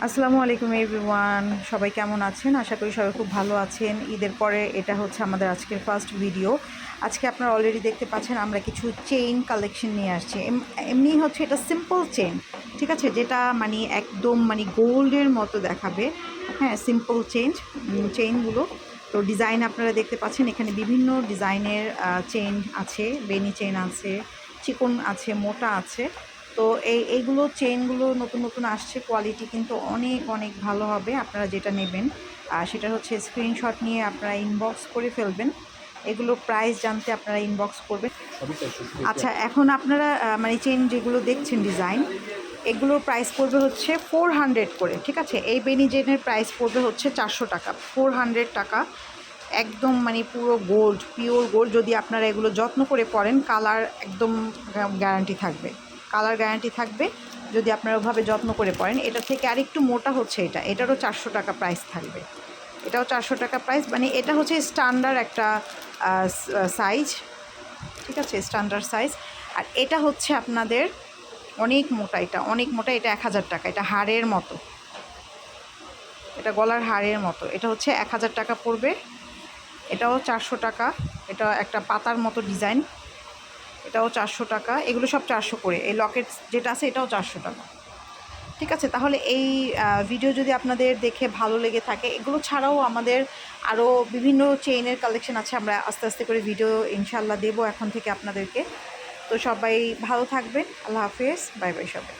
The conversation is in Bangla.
আসসালামু আলাইকুম এভরিওয়ান, সবাই কেমন আছেন? আশা করি সবাই খুব ভালো আছেন। ঈদের পরে এটা হচ্ছে আমাদের আজকের ফার্স্ট ভিডিও। আজকে আপনারা অলরেডি দেখতে পাচ্ছেন আমরা কিছু চেইন কালেকশন নিয়ে আসছি। এমনি হচ্ছে এটা সিম্পল চেইন, ঠিক আছে, যেটা মানে একদম মানে গোল্ডের মতো দেখাবে। হ্যাঁ, সিম্পল চেইনগুলো। তো ডিজাইন আপনারা দেখতে পাচ্ছেন, এখানে বিভিন্ন ডিজাইনের চেইন আছে, বেনি চেইন আছে, চিকন আছে, মোটা আছে। তো এইগুলো চেইনগুলো নতুন নতুন আসছে, কোয়ালিটি কিন্তু অনেক অনেক ভালো হবে। আপনারা যেটা নেবেন সেটা হচ্ছে স্ক্রিনশট নিয়ে আপনারা ইনবক্স করে ফেলবেন। এগুলো প্রাইস জানতে আপনারা ইনবক্স করবেন। আচ্ছা, এখন আপনারা মানে চেইন যেগুলো দেখছেন ডিজাইন, এগুলোর প্রাইস পড়বে হচ্ছে 400 করে, ঠিক আছে। এই বেনি চেইনের প্রাইস পড়বে হচ্ছে 400 টাকা, 400 টাকা। একদম মানে পুরো গোল্ড, পিওর গোল্ড। যদি আপনারা এগুলো যত্ন করে পরেন, কালার একদম গ্যারান্টি থাকবে, কালার গ্যারান্টি থাকবে যদি আপনারা ওভাবে যত্ন করে পরেন। এটা থেকে আরেকটু মোটা হচ্ছে এটারও 400 টাকা প্রাইস থাকবে। এটাও 400 টাকা প্রাইস, মানে এটা হচ্ছে স্ট্যান্ডার্ড একটা সাইজ, ঠিক আছে, স্ট্যান্ডার্ড সাইজ। আর এটা হচ্ছে আপনাদের অনেক মোটা, এটা অনেক মোটা, এটা 1000 টাকা। এটা হাড়ের মতো, এটা গলার হাড়ের মতো, এটা হচ্ছে 1000 টাকা পড়বে। এটাও 400 টাকা। এটা একটা পাতার মতো ডিজাইন, এটাও 400 টাকা। এগুলো সব 400 করে। এই লকেট যেটা আছে এটাও 400 টাকা, ঠিক আছে। তাহলে এই ভিডিও যদি আপনাদের দেখে ভালো লেগে থাকে, এগুলো ছাড়াও আমাদের আরও বিভিন্ন চেইনের কালেকশন আছে। আমরা আস্তে আস্তে করে ভিডিও ইনশাল্লাহ দেবো এখন থেকে আপনাদেরকে। তো সবাই ভালো থাকবেন। আল্লাহ হাফেজ, বাই বাই সবাই।